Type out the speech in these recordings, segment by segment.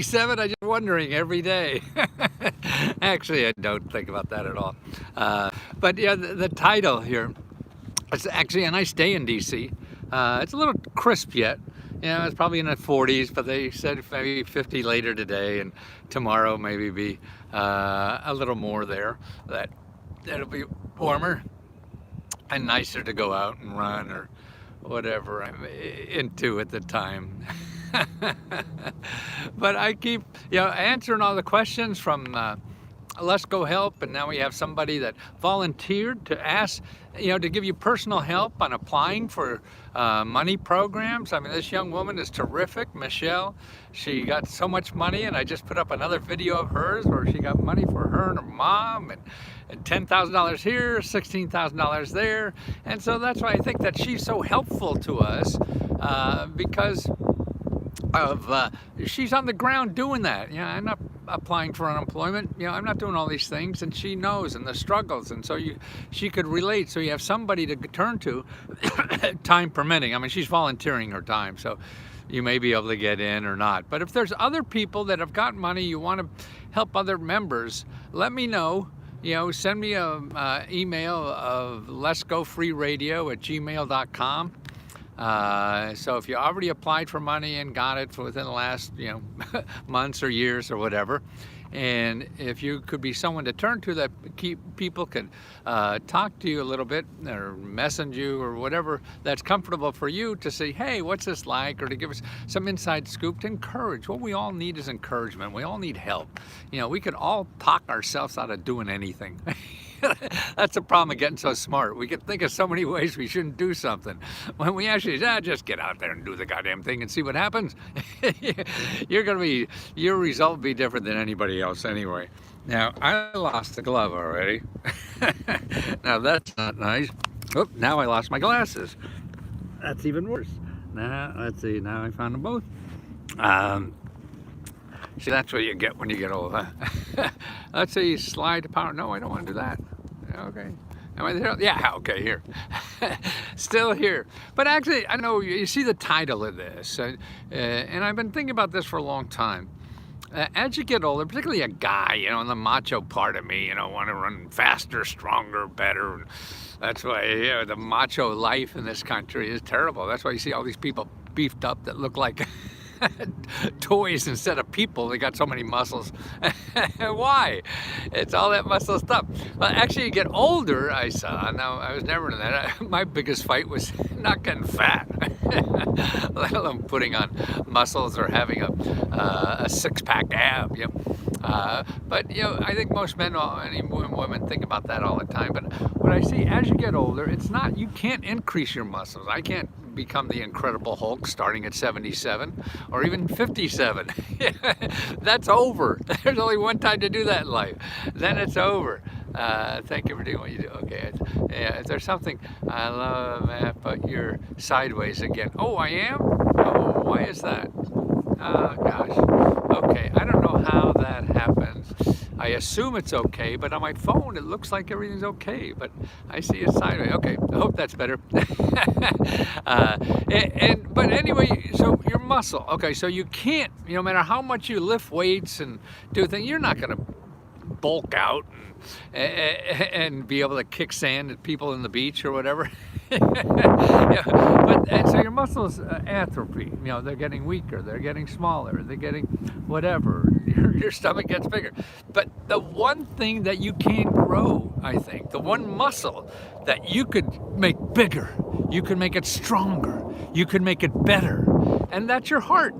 77, I'm just wondering every day. Actually, I don't think about that at all. But yeah, the title here, it's actually a nice day in DC. It's a little crisp yet. You know, it's probably in the 40s, but they said maybe 50 later today, and tomorrow maybe be a little more there. That'll be warmer and nicer to go out and run or whatever I'm into at the time. But I keep, answering all the questions from Let's Go Help, and now we have somebody that volunteered to ask, to give you personal help on applying for money programs. I mean, this young woman is terrific, Michelle. She got so much money, and I just put up another video of hers where she got money for her and her mom, and $10,000 here, $16,000 there. And so that's why I think that she's so helpful to us, because of she's on the ground doing that. I'm not applying for unemployment. I'm not doing all these things, and she knows, and the struggles, and so she could relate. So you have somebody to turn to, time permitting. I mean, she's volunteering her time, so you may be able to get in or not. But if there's other people that have got money, you want to help other members, let me know. Send me a email of letsgofreeradio@gmail.com. So if you already applied for money and got it within the last, months or years or whatever, and if you could be someone to turn to that people can talk to you a little bit or message you or whatever that's comfortable for you to say, hey, what's this like? Or to give us some inside scoop to encourage. What we all need is encouragement. We all need help. We could all talk ourselves out of doing anything. That's the problem of getting so smart. We can think of so many ways we shouldn't do something. When we actually say, just get out there and do the goddamn thing and see what happens. Your result will be different than anybody else anyway. Now, I lost the glove already. Now that's not nice. Oh, now I lost my glasses. That's even worse. Now, let's see, now I found them both. See, that's what you get when you get old, huh? Let's see, slide to power. No, I don't want to do that. Okay. Am I there? Yeah, okay, here. Still here. But actually, I know you see the title of this, and I've been thinking about this for a long time. As you get older, particularly a guy, and the macho part of me, want to run faster, stronger, better. That's why the macho life in this country is terrible. That's why you see all these people beefed up that look like toys instead of people. They got so many muscles. Why? It's all that muscle stuff. Well, actually, you get older, I saw. Now, I was never in that. My biggest fight was not getting fat, let alone putting on muscles or having a six-pack ab. But I think most men and women think about that all the time. But what I see, as you get older, it's not, you can't increase your muscles. I can't become the Incredible Hulk starting at 77 or even 57. That's over. There's only one time to do that in life. Then it's over. Thank you for doing what you do. Okay. Is there something I love, but you're sideways again? Oh, I am? Oh, why is that? Oh, gosh. Okay. I don't know how that happens. I assume it's okay, but on my phone it looks like everything's okay, but I see it sideways. Okay, I hope that's better. But anyway, so your muscle. Okay, so you can't, no matter how much you lift weights and do things, you're not going to bulk out and be able to kick sand at people in the beach or whatever. And so your muscles atrophy. They're getting weaker, they're getting smaller, they're getting whatever. Your stomach gets bigger. But the one thing that you can grow, I think, the one muscle that you could make bigger, you can make it stronger, you can make it better, and that's your heart.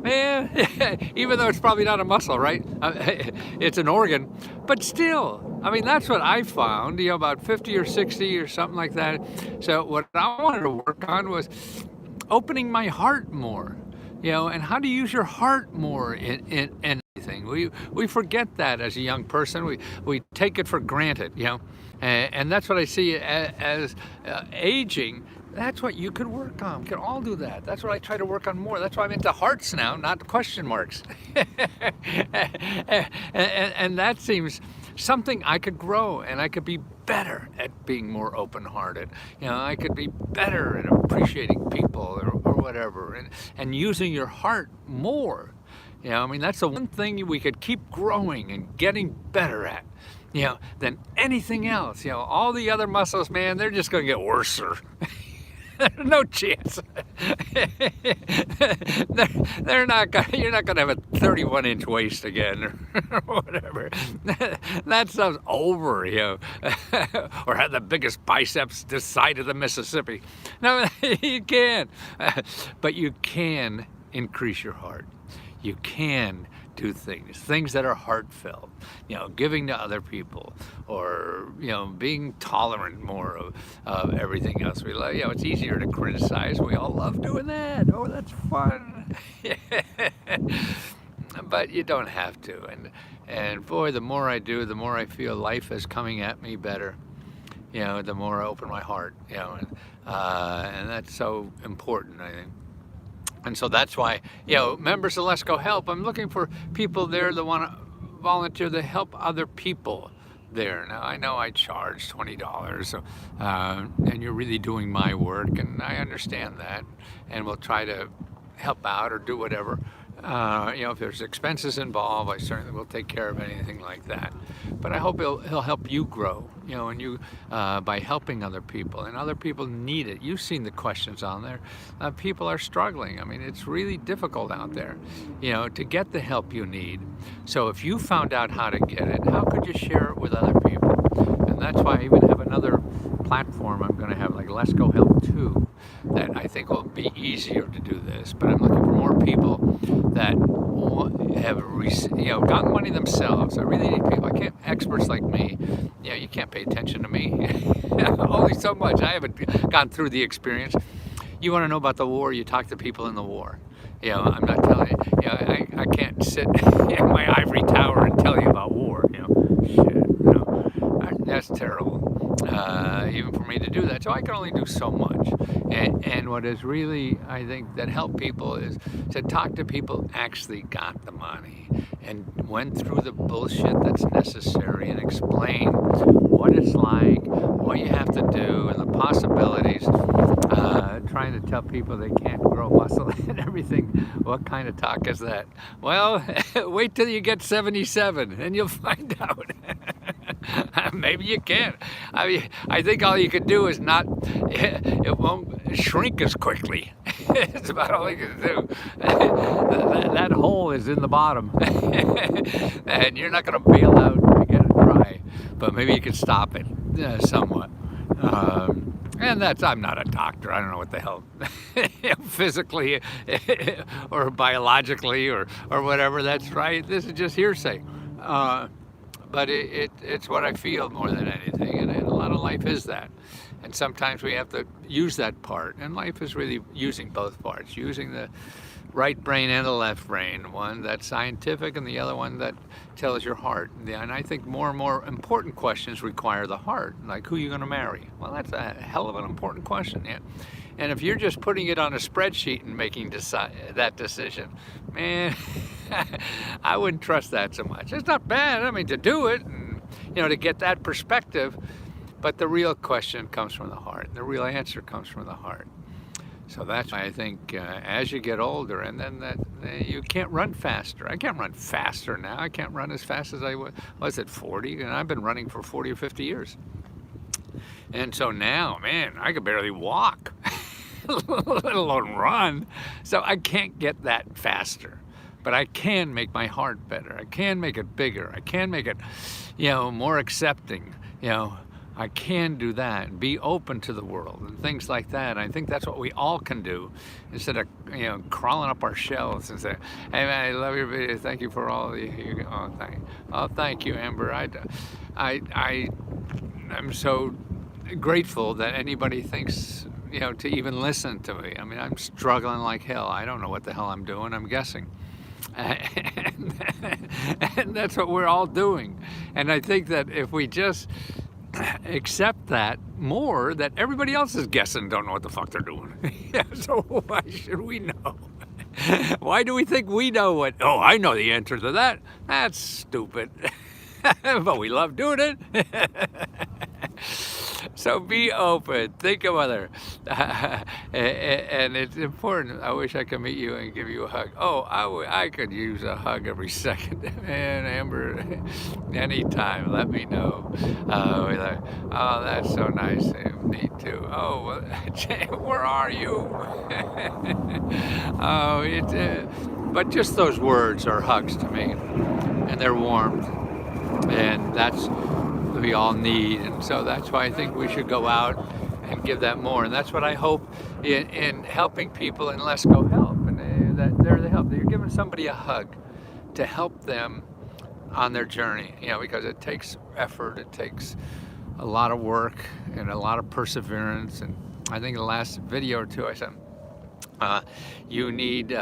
Man, even though it's probably not a muscle, right? It's an organ, but still, I mean, that's what I found, about 50 or 60 or something like that. So what I wanted to work on was opening my heart more, and how to use your heart more in anything. We forget that as a young person. We take it for granted, and that's what I see as aging. That's what you can work on. We can all do that. That's what I try to work on more. That's why I'm into hearts now, not question marks. and that seems something I could grow, and I could be better at being more open-hearted. I could be better at appreciating people or whatever, and using your heart more. I mean, that's the one thing we could keep growing and getting better at, than anything else. All the other muscles, man, they're just going to get worser. No chance. they're not gonna, you're not going to have a 31-inch waist again or whatever. That stuff's over, or have the biggest biceps this side of the Mississippi. No, you can. But you can increase your heart. You can do things that are heartfelt, giving to other people, or being tolerant more of everything else. We love, it's easier to criticize. We all love doing that. Oh, that's fun. But you don't have to. And boy, the more I do, the more I feel life is coming at me better. The more I open my heart. And that's so important, I think. And so that's why, members of Let's Go Help, I'm looking for people there that want to volunteer to help other people there. Now, I know I charge $20, so, and you're really doing my work, and I understand that, and we'll try to help out or do whatever. If there's expenses involved, I certainly will take care of anything like that. But I hope he'll help you grow, and you by helping other people, and other people need it. You've seen the questions on there. People are struggling. I mean, it's really difficult out there, to get the help you need. So if you found out how to get it, how could you share it with other people? And that's why I even have another platform I'm going to have, like Let's Go Help 2, that I think will be easier to do this. But I'm looking for more people that have gotten money themselves. I really need people. I can't, experts like me, you can't pay attention to me. Only so much. I haven't gone through the experience. You want to know about the war, you talk to people in the war. I'm not telling you, I can't sit in my ivory tower and tell you about war. Shit, that's terrible. Even for me to do that. So I can only do so much. And what is really, I think, that help people is to talk to people who actually got the money and went through the bullshit that's necessary and explain what it's like, what you have to do, and the possibilities. Trying to tell people they can't grow muscle and everything. What kind of talk is that? Well, wait till you get 77 and you'll find out. Maybe you can. I mean, I think all you could do is it won't shrink as quickly. It's about all you can do. That hole is in the bottom. And you're not going to bail out to get it dry. But maybe you can stop it somewhat. And I'm not a doctor. I don't know what the hell, physically or biologically or whatever. That's right. This is just hearsay. But it's what I feel more than anything. And a lot of life is that. And sometimes we have to use that part. And life is really using both parts, using the right brain and the left brain, one that's scientific and the other one that tells your heart. And I think more and more important questions require the heart, like who you're going to marry. Well, that's a hell of an important question. Yeah. And if you're just putting it on a spreadsheet and making that decision, man, I wouldn't trust that so much. It's not bad, I mean, to do it and, to get that perspective, but the real question comes from the heart. The real answer comes from the heart. So that's why I think as you get older, and then you can't run faster. I can't run faster now. I can't run as fast as I was at 40, and I've been running for 40 or 50 years. And so now, man, I could barely walk, let alone run. So I can't get that faster. But I can make my heart better. I can make it bigger. I can make it, more accepting, I can do that and be open to the world and things like that. I think that's what we all can do instead of, crawling up our shells and say, hey man, I love your video. Thank you for all the, thank you, Amber. I'm so grateful that anybody thinks, to even listen to me. I mean, I'm struggling like hell. I don't know what the hell I'm doing. I'm guessing. And that's what we're all doing. And I think that if we just accept that more, that everybody else is guessing, don't know what the fuck they're doing. So why should we know? Why do we think we know what? Oh, I know the answer to that. That's stupid. But we love doing it. So be open. Think of other. And it's important. I wish I could meet you and give you a hug. Oh, I could use a hug every second. Man, Amber, anytime, let me know. Oh, that's so nice. Me too. Oh, where are you? Oh, but just those words are hugs to me, and they're warmth, and that's what we all need. And so that's why I think we should go out and give that more. And that's what I hope in helping people in Let's Go Help, and that they're the help. You're giving somebody a hug to help them on their journey, because it takes effort, it takes a lot of work and a lot of perseverance. And I think in the last video or two I said, you need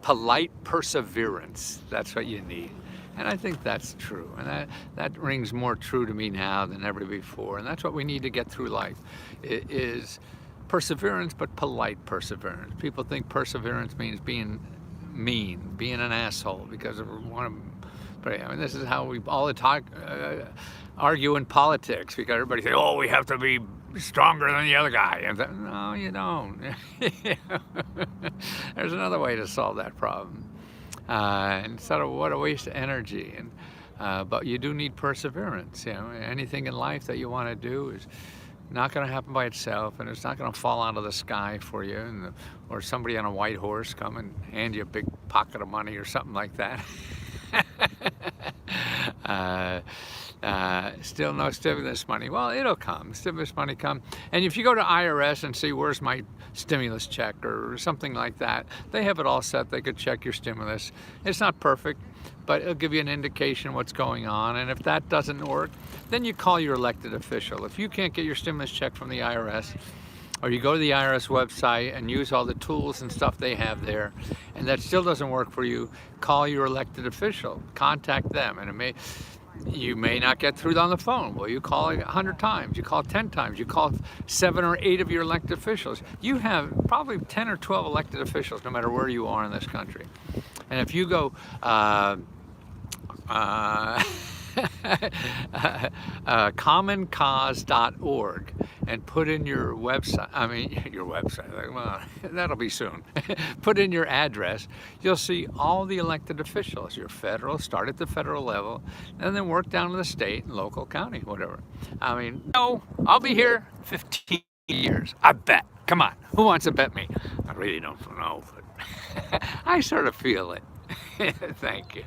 polite perseverance. That's what you need. And I think that's true. And that rings more true to me now than ever before. And that's what we need to get through life, is perseverance, but polite perseverance. People think perseverance means being mean, being an asshole, because of one of them. But I mean, this is how we all the talk, argue in politics, because everybody say, oh, we have to be stronger than the other guy. And no, you don't. There's another way to solve that problem. Instead of what a waste of energy. But you do need perseverance. Anything in life that you want to do is not going to happen by itself, and it's not going to fall out of the sky for you, or somebody on a white horse come and hand you a big pocket of money or something like that. Still no stimulus money. Well, it'll come. Stimulus money come. And if you go to IRS and see where's my stimulus check or something like that, they have it all set. They could check your stimulus. It's not perfect, but it'll give you an indication what's going on. And if that doesn't work, then you call your elected official. If you can't get your stimulus check from the IRS, or you go to the IRS website and use all the tools and stuff they have there, and that still doesn't work for you, call your elected official. Contact them. And you may not get through on the phone. Well, you call 100 times, you call 10 times, you call 7 or 8 of your elected officials. You have probably 10 or 12 elected officials, no matter where you are in this country. And if you go commoncause.org and put in your website, well, that'll be soon. Put in your address, you'll see all the elected officials. Your federal, start at the federal level, and then work down to the state and local, county, whatever. No, I'll be here 15 years, I bet. Come on, who wants to bet me? I really don't know, but I sort of feel it. Thank you.